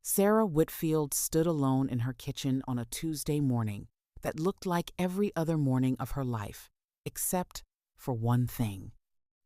Sarah Whitfield stood alone in her kitchen on a Tuesday morning that looked like every other morning of her life, except for one thing.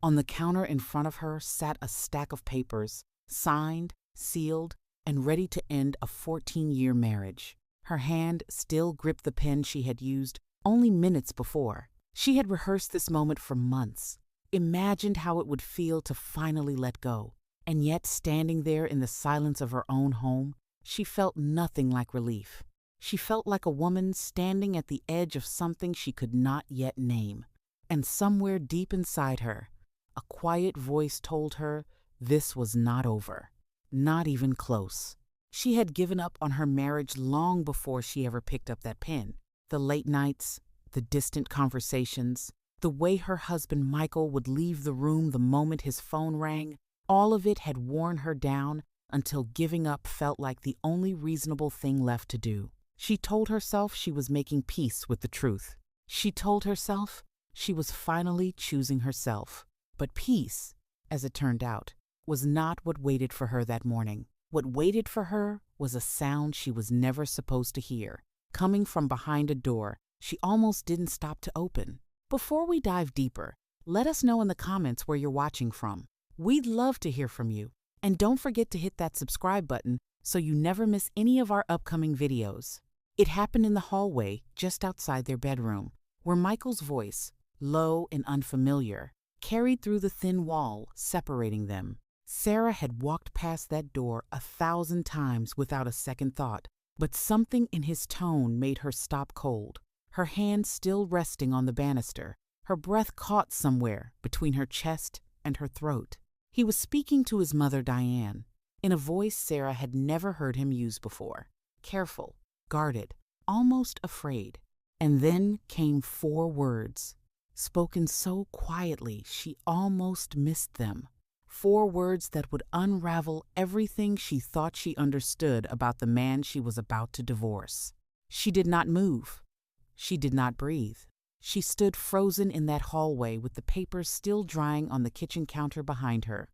On the counter in front of her sat a stack of papers, signed, sealed, and ready to end a 14-year marriage. Her hand still gripped the pen she had used only minutes before. She had rehearsed this moment for months, imagined how it would feel to finally let go. And yet, standing there in the silence of her own home, she felt nothing like relief. She felt like a woman standing at the edge of something she could not yet name. And somewhere deep inside her, a quiet voice told her this was not over, not even close. She had given up on her marriage long before she ever picked up that pen. The late nights, the distant conversations, the way her husband Michael would leave the room the moment his phone rang, all of it had worn her down until giving up felt like the only reasonable thing left to do. She told herself she was making peace with the truth. She told herself she was finally choosing herself. But peace, as it turned out, was not what waited for her that morning. What waited for her was a sound she was never supposed to hear, coming from behind a door she almost didn't stop to open. Before we dive deeper, let us know in the comments where you're watching from. We'd love to hear from you. And don't forget to hit that subscribe button so you never miss any of our upcoming videos. It happened in the hallway just outside their bedroom, where Michael's voice, low and unfamiliar, carried through the thin wall separating them. Sarah had walked past that door 1,000 times without a second thought, but something in his tone made her stop cold, her hand still resting on the banister, her breath caught somewhere between her chest and her throat. He was speaking to his mother, Diane, in a voice Sarah had never heard him use before. Careful, guarded, almost afraid. And then came 4 words, spoken so quietly she almost missed them. 4 words that would unravel everything she thought she understood about the man she was about to divorce. She did not move. She did not breathe. She stood frozen in that hallway with the papers still drying on the kitchen counter behind her.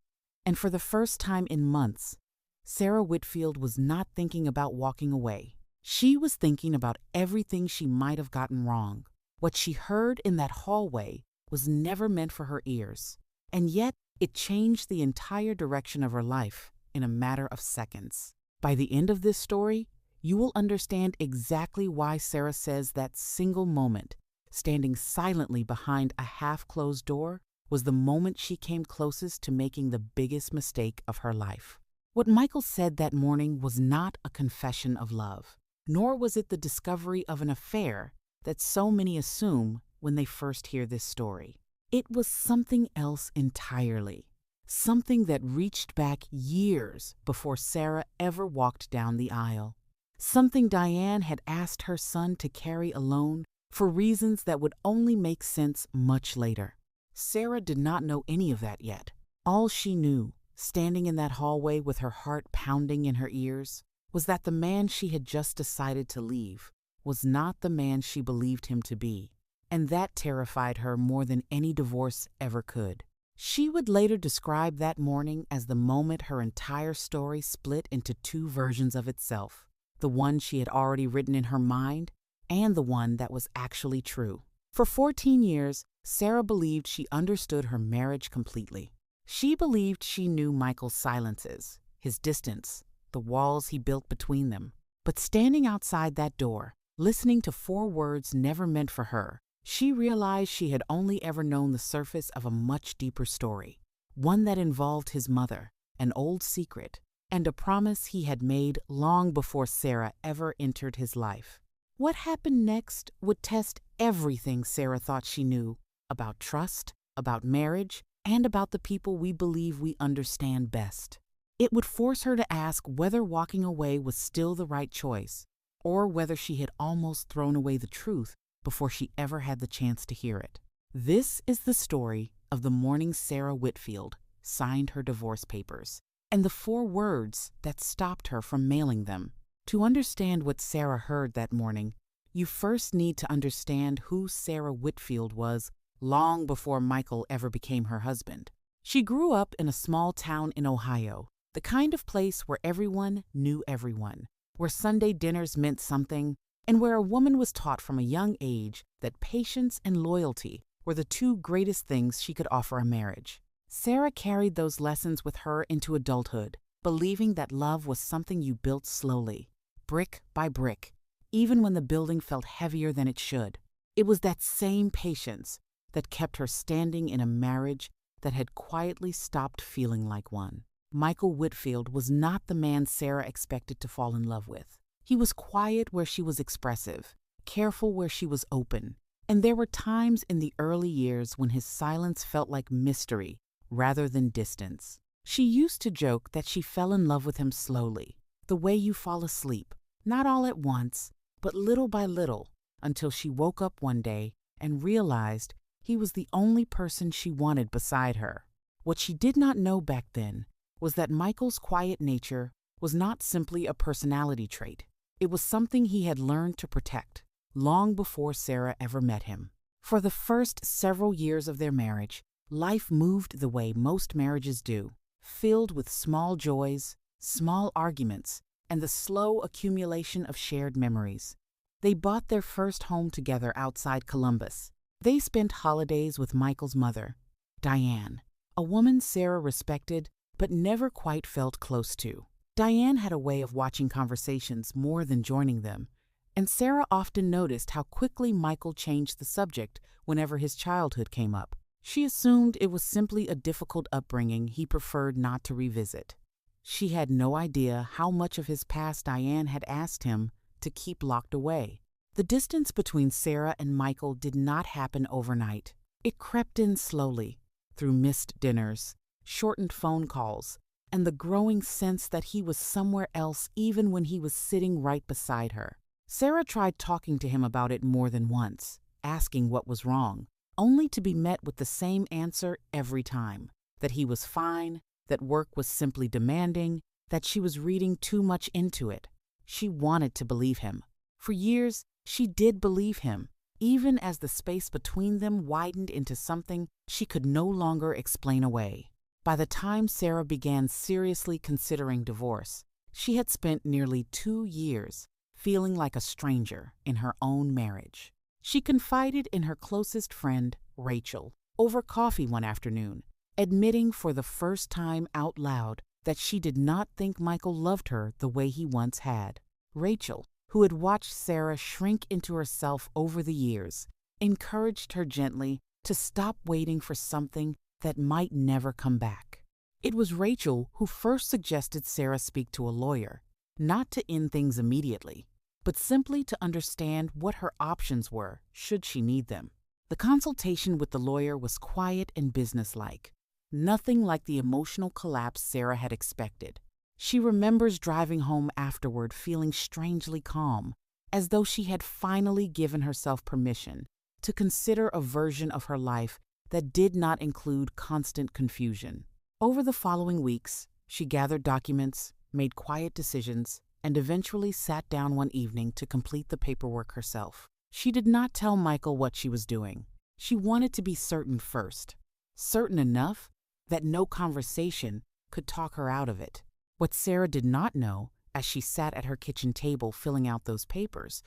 And for the first time in months, Sarah Whitfield was not thinking about walking away. She was thinking about everything she might have gotten wrong. What she heard in that hallway was never meant for her ears. And yet, it changed the entire direction of her life in a matter of seconds. By the end of this story, you will understand exactly why Sarah says that single moment, standing silently behind a half-closed door, was the moment she came closest to making the biggest mistake of her life. What Michael said that morning was not a confession of love, nor was it the discovery of an affair that so many assume when they first hear this story. It was something else entirely, something that reached back years before Sarah ever walked down the aisle, something Diane had asked her son to carry alone for reasons that would only make sense much later. Sarah did not know any of that yet. All she knew, standing in that hallway with her heart pounding in her ears, was that the man she had just decided to leave was not the man she believed him to be, and that terrified her more than any divorce ever could. She would later describe that morning as the moment her entire story split into 2 versions of itself, the one she had already written in her mind and the one that was actually true. For 14 years, Sarah believed she understood her marriage completely. She believed she knew Michael's silences, his distance, the walls he built between them. But standing outside that door, listening to 4 words never meant for her, she realized she had only ever known the surface of a much deeper story, one that involved his mother, an old secret, and a promise he had made long before Sarah ever entered his life. What happened next would test everything Sarah thought she knew about trust, about marriage, and about the people we believe we understand best. It would force her to ask whether walking away was still the right choice, or whether she had almost thrown away the truth before she ever had the chance to hear it. This is the story of the morning Sarah Whitfield signed her divorce papers, and the 4 words that stopped her from mailing them. To understand what Sarah heard that morning, you first need to understand who Sarah Whitfield was long before Michael ever became her husband. She grew up in a small town in Ohio, The kind of place where everyone knew everyone, where Sunday dinners meant something, and where a woman was taught from a young age that patience and loyalty were the two greatest things she could offer a marriage. Sarah carried those lessons with her into adulthood, believing that love was something you built slowly, brick by brick, even when the building felt heavier than it should. It was that same patience that kept her standing in a marriage that had quietly stopped feeling like one. Michael Whitfield was not the man Sarah expected to fall in love with. He was quiet where she was expressive, careful where she was open, and there were times in the early years when his silence felt like mystery rather than distance. She used to joke that she fell in love with him slowly, the way you fall asleep, not all at once, but little by little, until she woke up one day and realized he was the only person she wanted beside her. What she did not know back then was that Michael's quiet nature was not simply a personality trait. It was something he had learned to protect long before Sarah ever met him. For the first several years of their marriage, life moved the way most marriages do, filled with small joys, small arguments, and the slow accumulation of shared memories. They bought their first home together outside Columbus. They spent holidays with Michael's mother, Diane, a woman Sarah respected but never quite felt close to. Diane had a way of watching conversations more than joining them, and Sarah often noticed how quickly Michael changed the subject whenever his childhood came up. She assumed it was simply a difficult upbringing he preferred not to revisit. She had no idea how much of his past Diane had asked him to keep locked away. The distance between Sarah and Michael did not happen overnight. It crept in slowly, through missed dinners, shortened phone calls, and the growing sense that he was somewhere else even when he was sitting right beside her. Sarah tried talking to him about it more than once, asking what was wrong, only to be met with the same answer every time: that he was fine, that work was simply demanding, that she was reading too much into it. She wanted to believe him. For years, she did believe him, even as the space between them widened into something she could no longer explain away. By the time Sarah began seriously considering divorce, she had spent nearly 2 years feeling like a stranger in her own marriage. She confided in her closest friend, Rachel, over coffee one afternoon, admitting for the first time out loud that she did not think Michael loved her the way he once had. Rachel, who had watched Sarah shrink into herself over the years, encouraged her gently to stop waiting for something that might never come back. It was Rachel who first suggested Sarah speak to a lawyer, not to end things immediately, but simply to understand what her options were should she need them. The consultation with the lawyer was quiet and businesslike, nothing like the emotional collapse Sarah had expected. She remembers driving home afterward feeling strangely calm, as though she had finally given herself permission to consider a version of her life that did not include constant confusion. Over the following weeks, she gathered documents, made quiet decisions, and eventually sat down one evening to complete the paperwork herself. She did not tell Michael what she was doing. She wanted to be certain first, certain enough that no conversation could talk her out of it. What Sarah did not know, as she sat at her kitchen table filling out those papers,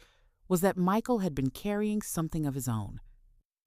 was that Michael had been carrying something of his own,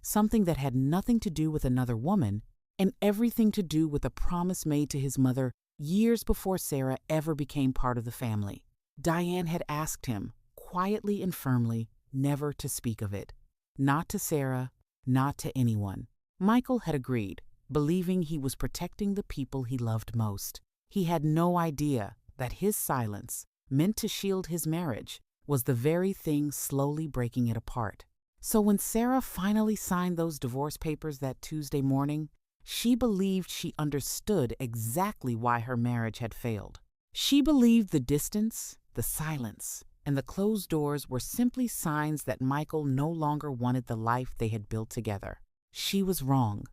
something that had nothing to do with another woman and everything to do with a promise made to his mother years before Sarah ever became part of the family. Diane had asked him, quietly and firmly, never to speak of it. Not to Sarah, not to anyone. Michael had agreed, believing he was protecting the people he loved most. He had no idea that his silence, meant to shield his marriage, was the very thing slowly breaking it apart. So when Sarah finally signed those divorce papers that Tuesday morning, she believed she understood exactly why her marriage had failed. She believed the distance, the silence, and the closed doors were simply signs that Michael no longer wanted the life they had built together. She was wrong,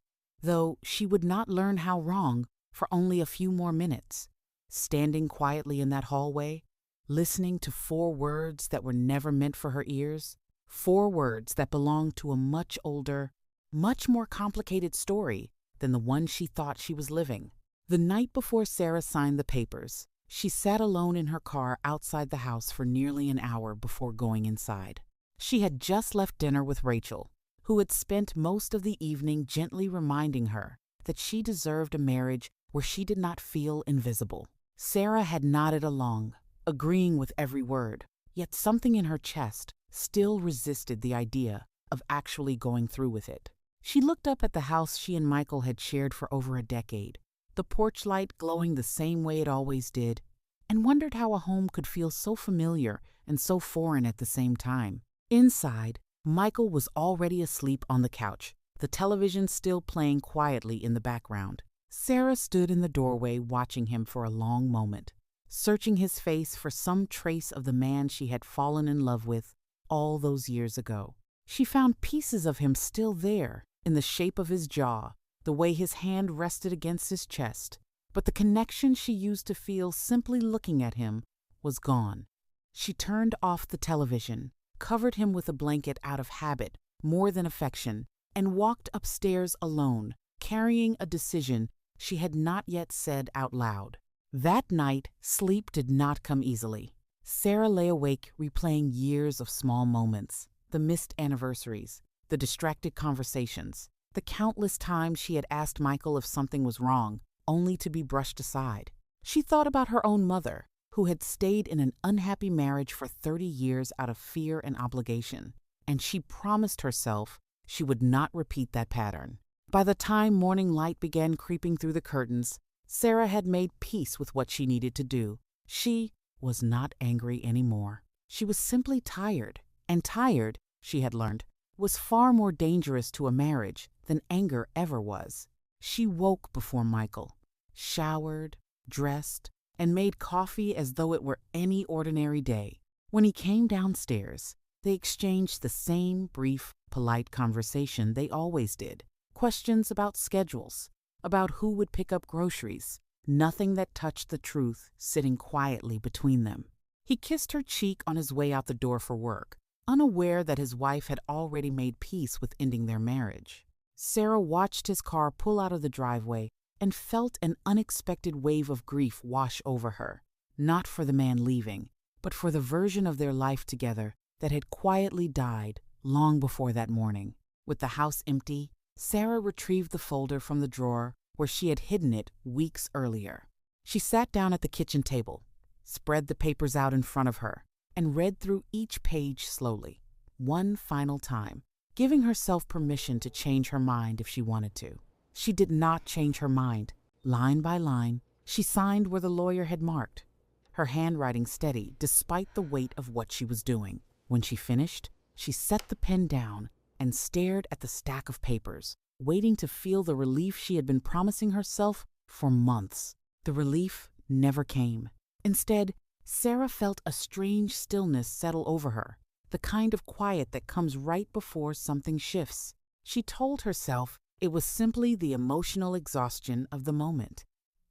though she would not learn how wrong for only a few more minutes. Standing quietly in that hallway, listening to 4 words that were never meant for her ears, 4 words that belonged to a much older, much more complicated story than the one she thought she was living. The night before Sarah signed the papers, she sat alone in her car outside the house for nearly an hour before going inside. She had just left dinner with Rachel, who had spent most of the evening gently reminding her that she deserved a marriage where she did not feel invisible. Sarah had nodded along, agreeing with every word, yet something in her chest still resisted the idea of actually going through with it. She looked up at the house she and Michael had shared for over a decade, the porch light glowing the same way it always did, and wondered how a home could feel so familiar and so foreign at the same time. Inside, Michael was already asleep on the couch, the television still playing quietly in the background. Sarah stood in the doorway watching him for a long moment, searching his face for some trace of the man she had fallen in love with all those years ago. She found pieces of him still there, in the shape of his jaw, the way his hand rested against his chest, but the connection she used to feel simply looking at him was gone. She turned off the television, covered him with a blanket out of habit more than affection, and walked upstairs alone, carrying a decision she had not yet said out loud. That night, sleep did not come easily. Sarah lay awake replaying years of small moments, the missed anniversaries, the distracted conversations, the countless times she had asked Michael if something was wrong, only to be brushed aside. She thought about her own mother, who had stayed in an unhappy marriage for 30 years out of fear and obligation, and she promised herself she would not repeat that pattern. By the time morning light began creeping through the curtains, Sarah had made peace with what she needed to do. She was not angry anymore. She was simply tired, and tired, she had learned, was far more dangerous to a marriage than anger ever was. She woke before Michael, showered, dressed, and made coffee as though it were any ordinary day. When he came downstairs, they exchanged the same brief, polite conversation they always did. Questions about schedules, about who would pick up groceries, nothing that touched the truth sitting quietly between them. He kissed her cheek on his way out the door for work, unaware that his wife had already made peace with ending their marriage. Sarah watched his car pull out of the driveway and felt an unexpected wave of grief wash over her, not for the man leaving, but for the version of their life together that had quietly died long before that morning. With the house empty, Sarah retrieved the folder from the drawer where she had hidden it weeks earlier. She sat down at the kitchen table, spread the papers out in front of her, and read through each page slowly, one final time, giving herself permission to change her mind if she wanted to. She did not change her mind. Line by line, she signed where the lawyer had marked, her handwriting steady despite the weight of what she was doing. When she finished, she set the pen down and stared at the stack of papers, waiting to feel the relief she had been promising herself for months. The relief never came. Instead, Sarah felt a strange stillness settle over her, the kind of quiet that comes right before something shifts. She told herself it was simply the emotional exhaustion of the moment,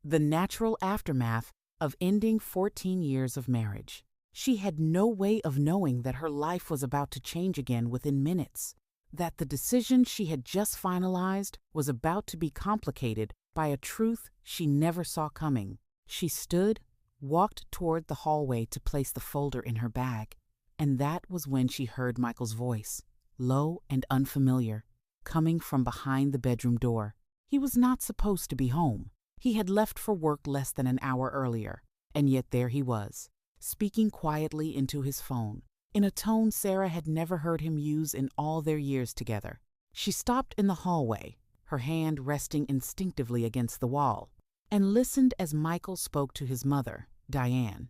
the natural aftermath of ending 14 years of marriage. She had no way of knowing that her life was about to change again within minutes, that the decision she had just finalized was about to be complicated by a truth she never saw coming. She stood, walked toward the hallway to place the folder in her bag, and that was when she heard Michael's voice, low and unfamiliar, coming from behind the bedroom door. He was not supposed to be home. He had left for work less than an hour earlier, and yet there he was, speaking quietly into his phone, in a tone Sarah had never heard him use in all their years together. She stopped in the hallway, her hand resting instinctively against the wall, and listened as Michael spoke to his mother, Diane,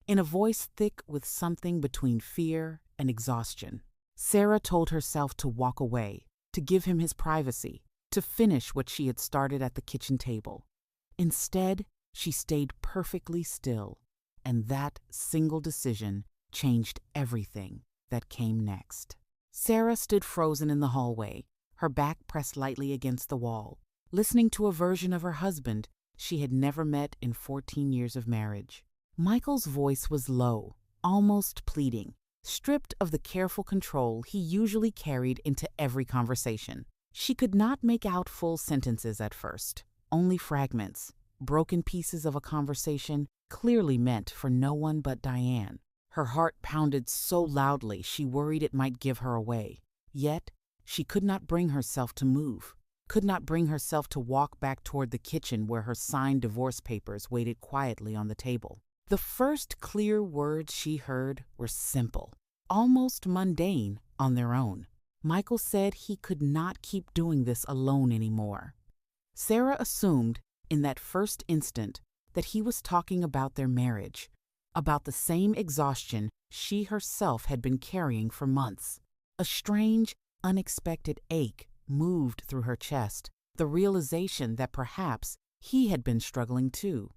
in a voice thick with something between fear and exhaustion. Sarah told herself to walk away, to give him his privacy, to finish what she had started at the kitchen table. Instead, she stayed perfectly still, and that single decision changed everything that came next. Sarah stood frozen in the hallway, her back pressed lightly against the wall, listening to a version of her husband she had never met in 14 years of marriage. Michael's voice was low, almost pleading, stripped of the careful control he usually carried into every conversation. She could not make out full sentences at first, only fragments, broken pieces of a conversation clearly meant for no one but Diane. Her heart pounded so loudly she worried it might give her away. Yet, she could not bring herself to move, could not bring herself to walk back toward the kitchen where her signed divorce papers waited quietly on the table. The first clear words she heard were simple, almost mundane on their own. Michael said he could not keep doing this alone anymore. Sarah assumed in that first instant that he was talking about their marriage, about the same exhaustion she herself had been carrying for months. A strange, unexpected ache moved through her chest, the realization that perhaps he had been struggling too.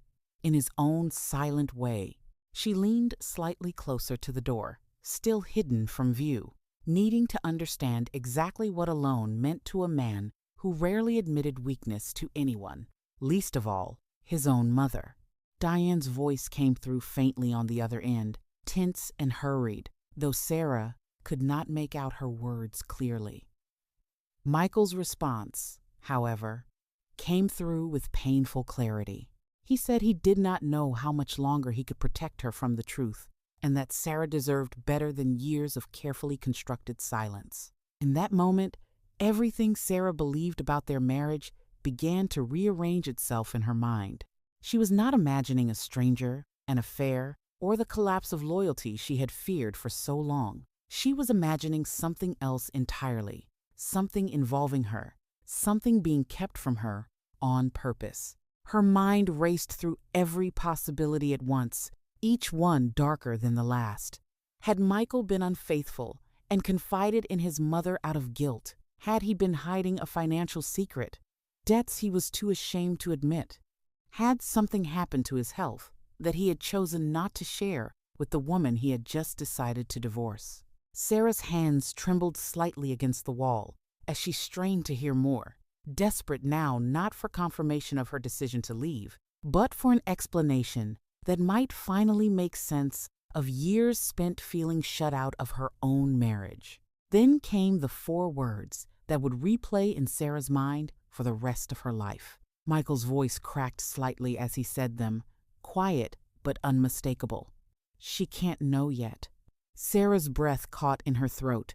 In his own silent way, she leaned slightly closer to the door, still hidden from view, needing to understand exactly what alone meant to a man who rarely admitted weakness to anyone, least of all his own mother. Diane's voice came through faintly on the other end, tense and hurried, though Sarah could not make out her words clearly. Michael's response, however, came through with painful clarity. He said he did not know how much longer he could protect her from the truth, and that Sarah deserved better than years of carefully constructed silence. In that moment, everything Sarah believed about their marriage began to rearrange itself in her mind. She was not imagining a stranger, an affair, or the collapse of loyalty she had feared for so long. She was imagining something else entirely, something involving her, something being kept from her on purpose. Her mind raced through every possibility at once, each one darker than the last. Had Michael been unfaithful and confided in his mother out of guilt? Had he been hiding a financial secret, debts he was too ashamed to admit? Had something happened to his health that he had chosen not to share with the woman he had just decided to divorce? Sarah's hands trembled slightly against the wall as she strained to hear more, desperate now not for confirmation of her decision to leave, but for an explanation that might finally make sense of years spent feeling shut out of her own marriage. Then came the 4 words that would replay in Sarah's mind for the rest of her life. Michael's voice cracked slightly as he said them, quiet but unmistakable. She can't know yet. Sarah's breath caught in her throat.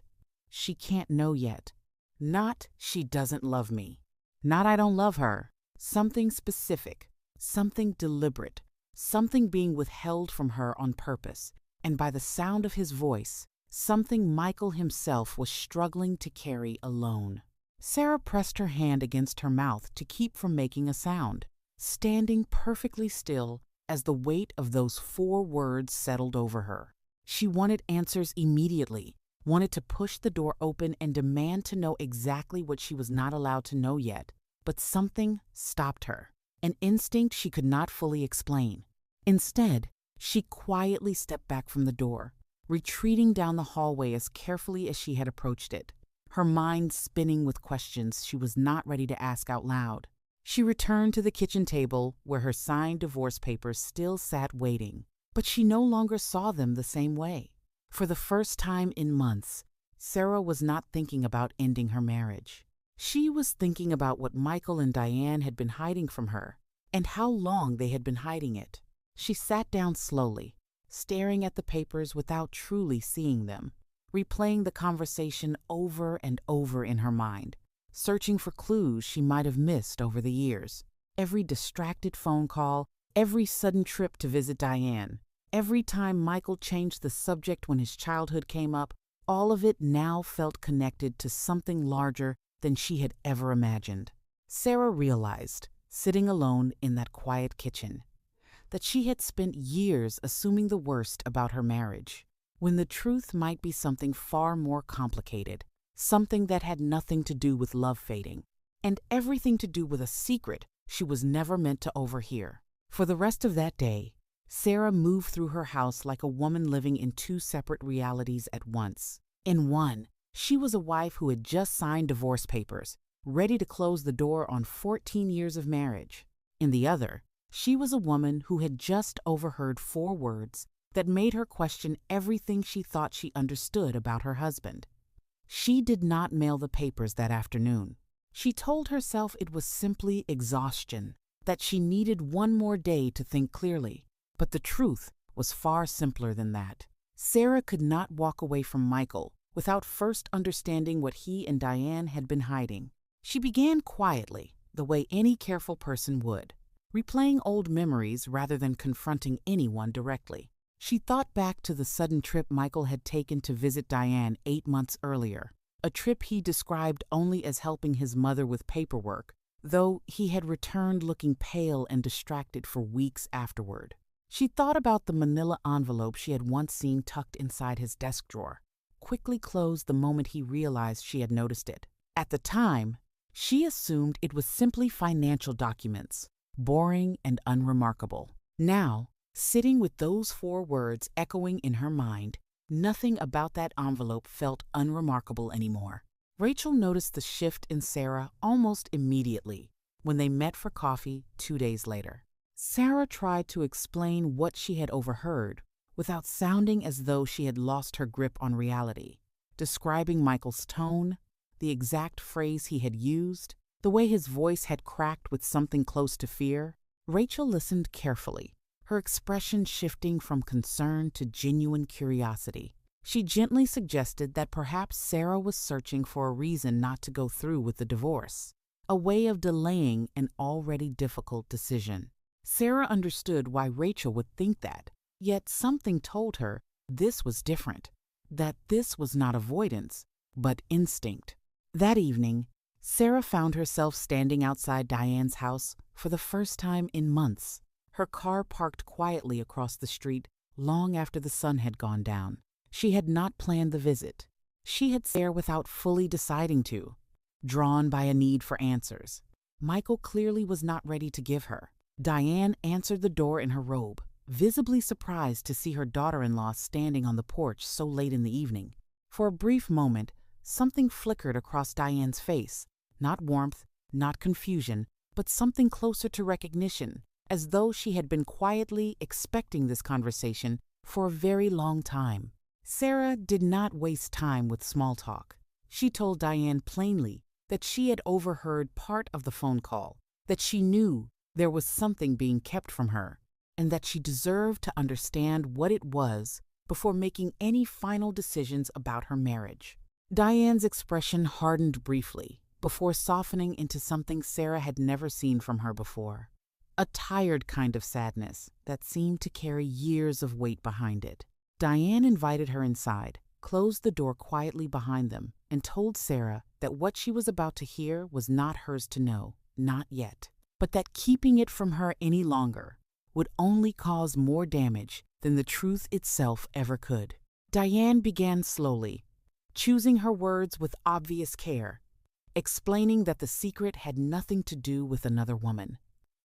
She can't know yet. Not she doesn't love me. Not I don't love her. Something specific, something deliberate, something being withheld from her on purpose, and by the sound of his voice, something Michael himself was struggling to carry alone. Sarah pressed her hand against her mouth to keep from making a sound, standing perfectly still as the weight of those 4 words settled over her. She wanted answers immediately, wanted to push the door open and demand to know exactly what she was not allowed to know yet, but something stopped her, an instinct she could not fully explain. Instead, she quietly stepped back from the door, retreating down the hallway as carefully as she had approached it, her mind spinning with questions she was not ready to ask out loud. She returned to the kitchen table where her signed divorce papers still sat waiting, but she no longer saw them the same way. For the first time in months, Sarah was not thinking about ending her marriage. She was thinking about what Michael and Diane had been hiding from her, and how long they had been hiding it. She sat down slowly, staring at the papers without truly seeing them, replaying the conversation over and over in her mind, searching for clues she might have missed over the years. Every distracted phone call, every sudden trip to visit Diane, every time Michael changed the subject when his childhood came up, all of it now felt connected to something larger than she had ever imagined. Sarah realized, sitting alone in that quiet kitchen, that she had spent years assuming the worst about her marriage, when the truth might be something far more complicated, something that had nothing to do with love fading, and everything to do with a secret she was never meant to overhear. For the rest of that day, Sarah moved through her house like a woman living in 2 separate realities at once. In one, she was a wife who had just signed divorce papers, ready to close the door on 14 years of marriage. In the other, she was a woman who had just overheard 4 words that made her question everything she thought she understood about her husband. She did not mail the papers that afternoon. She told herself it was simply exhaustion, that she needed one more day to think clearly. But the truth was far simpler than that. Sarah could not walk away from Michael without first understanding what he and Diane had been hiding. She began quietly, the way any careful person would, replaying old memories rather than confronting anyone directly. She thought back to the sudden trip Michael had taken to visit Diane 8 months earlier, a trip he described only as helping his mother with paperwork, though he had returned looking pale and distracted for weeks afterward. She thought about the manila envelope she had once seen tucked inside his desk drawer, quickly closed the moment he realized she had noticed it. At the time, she assumed it was simply financial documents, boring and unremarkable. Now, sitting with those 4 words echoing in her mind, nothing about that envelope felt unremarkable anymore. Rachel noticed the shift in Sarah almost immediately when they met for coffee 2 days later. Sarah tried to explain what she had overheard without sounding as though she had lost her grip on reality, describing Michael's tone, the exact phrase he had used, the way his voice had cracked with something close to fear. Rachel listened carefully, her expression shifting from concern to genuine curiosity. She gently suggested that perhaps Sarah was searching for a reason not to go through with the divorce, a way of delaying an already difficult decision. Sarah understood why Rachel would think that, yet something told her this was different, that this was not avoidance, but instinct. That evening, Sarah found herself standing outside Diane's house for the first time in months, her car parked quietly across the street long after the sun had gone down. She had not planned the visit. She had stayed there without fully deciding to, drawn by a need for answers Michael clearly was not ready to give her. Diane answered the door in her robe, visibly surprised to see her daughter-in-law standing on the porch so late in the evening. For a brief moment, something flickered across Diane's face, not warmth, not confusion, but something closer to recognition, as though she had been quietly expecting this conversation for a very long time. Sarah did not waste time with small talk. She told Diane plainly that she had overheard part of the phone call, that she knew there was something being kept from her, and that she deserved to understand what it was before making any final decisions about her marriage. Diane's expression hardened briefly, before softening into something Sarah had never seen from her before. A tired kind of sadness that seemed to carry years of weight behind it. Diane invited her inside, closed the door quietly behind them, and told Sarah that what she was about to hear was not hers to know, not yet, but that keeping it from her any longer would only cause more damage than the truth itself ever could. Diane began slowly, choosing her words with obvious care, explaining that the secret had nothing to do with another woman,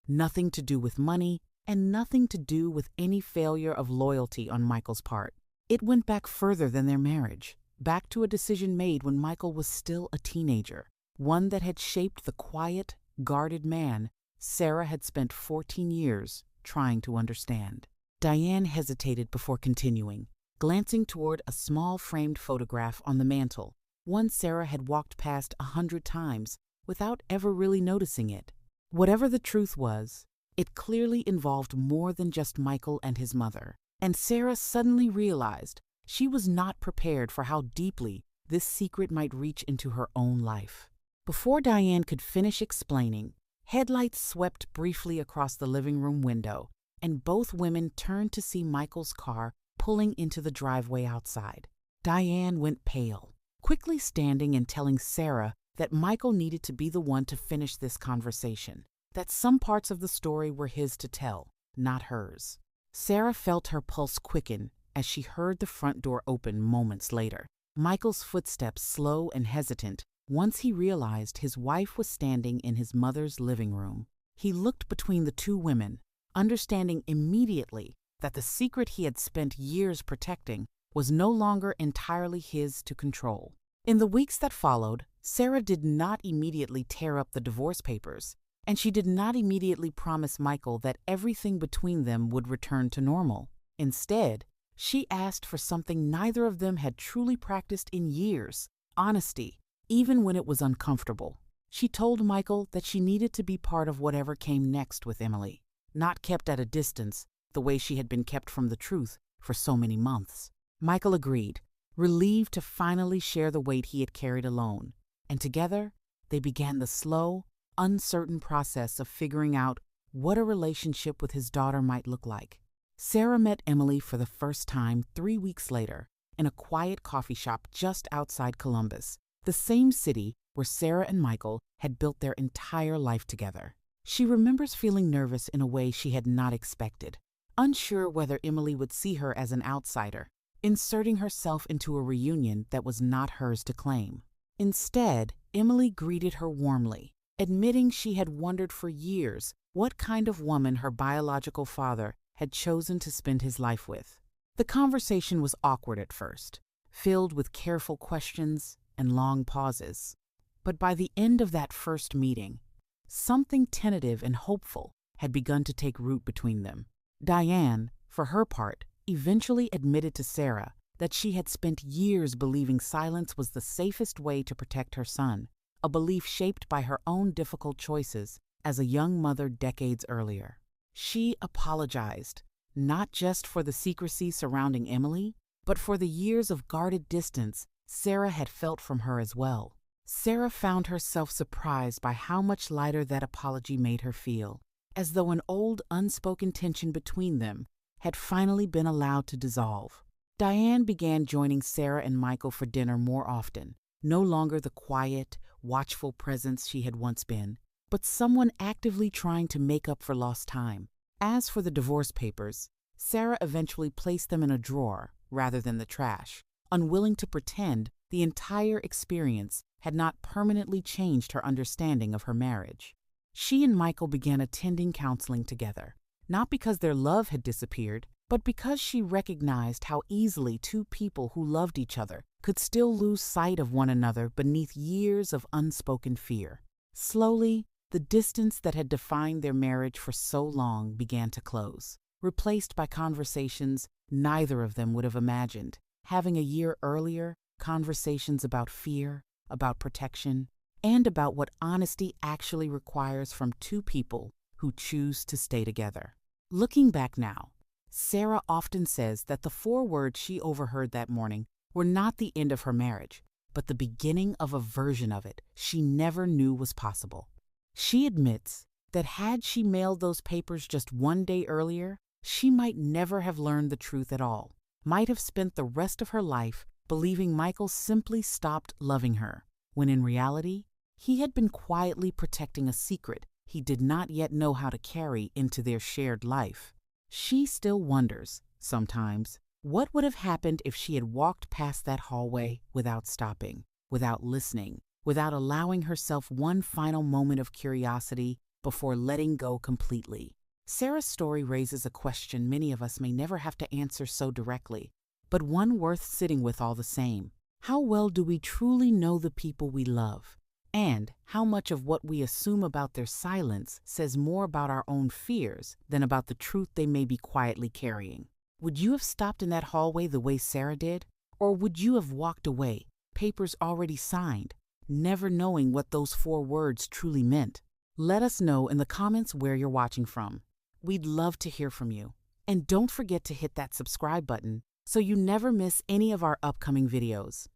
nothing to do with money, and nothing to do with any failure of loyalty on Michael's part. It went back further than their marriage, back to a decision made when Michael was still a teenager, one that had shaped the quiet, guarded man Sarah had spent 14 years trying to understand. Diane hesitated before continuing, glancing toward a small framed photograph on the mantel, one Sarah had walked past 100 times without ever really noticing it. Whatever the truth was, it clearly involved more than just Michael and his mother, and Sarah suddenly realized she was not prepared for how deeply this secret might reach into her own life. Before Diane could finish explaining, headlights swept briefly across the living room window, and both women turned to see Michael's car pulling into the driveway outside. Diane went pale, quickly standing and telling Sarah that Michael needed to be the one to finish this conversation, that some parts of the story were his to tell, not hers. Sarah felt her pulse quicken as she heard the front door open moments later. Michael's footsteps slow and hesitant once he realized his wife was standing in his mother's living room. He looked between the two women, understanding immediately that the secret he had spent years protecting was no longer entirely his to control. In the weeks that followed, Sarah did not immediately tear up the divorce papers, and she did not immediately promise Michael that everything between them would return to normal. Instead, she asked for something neither of them had truly practiced in years: honesty, even when it was uncomfortable. She told Michael that she needed to be part of whatever came next with Emily, not kept at a distance the way she had been kept from the truth for so many months. Michael agreed, relieved to finally share the weight he had carried alone, and together they began the slow, uncertain process of figuring out what a relationship with his daughter might look like. Sarah met Emily for the first time 3 weeks later in a quiet coffee shop just outside Columbus, the same city where Sarah and Michael had built their entire life together. She remembers feeling nervous in a way she had not expected, unsure whether Emily would see her as an outsider, inserting herself into a reunion that was not hers to claim. Instead, Emily greeted her warmly, admitting she had wondered for years what kind of woman her biological father had chosen to spend his life with. The conversation was awkward at first, filled with careful questions and long pauses. But by the end of that first meeting, something tentative and hopeful had begun to take root between them. Diane, for her part, eventually admitted to Sarah that she had spent years believing silence was the safest way to protect her son, a belief shaped by her own difficult choices as a young mother decades earlier. She apologized, not just for the secrecy surrounding Emily, but for the years of guarded distance Sarah had felt from her as well. Sarah found herself surprised by how much lighter that apology made her feel, as though an old unspoken tension between them had finally been allowed to dissolve. Diane began joining Sarah and Michael for dinner more often, no longer the quiet, watchful presence she had once been, but someone actively trying to make up for lost time. As for the divorce papers, Sarah eventually placed them in a drawer rather than the trash, unwilling to pretend the entire experience had not permanently changed her understanding of her marriage. She and Michael began attending counseling together, not because their love had disappeared, but because she recognized how easily two people who loved each other could still lose sight of one another beneath years of unspoken fear. Slowly, the distance that had defined their marriage for so long began to close, replaced by conversations neither of them would have imagined. Having a year earlier, conversations about fear, about protection, and about what honesty actually requires from two people who choose to stay together. Looking back now, Sarah often says that the 4 words she overheard that morning were not the end of her marriage, but the beginning of a version of it she never knew was possible. She admits that had she mailed those papers just 1 day earlier, she might never have learned the truth at all, might have spent the rest of her life believing Michael simply stopped loving her, when in reality, he had been quietly protecting a secret he did not yet know how to carry into their shared life. She still wonders, sometimes, what would have happened if she had walked past that hallway without stopping, without listening, without allowing herself one final moment of curiosity before letting go completely. Sarah's story raises a question many of us may never have to answer so directly, but one worth sitting with all the same. How well do we truly know the people we love? And how much of what we assume about their silence says more about our own fears than about the truth they may be quietly carrying? Would you have stopped in that hallway the way Sarah did? Or would you have walked away, papers already signed, never knowing what those 4 words truly meant? Let us know in the comments where you're watching from. We'd love to hear from you. And don't forget to hit that subscribe button so you never miss any of our upcoming videos.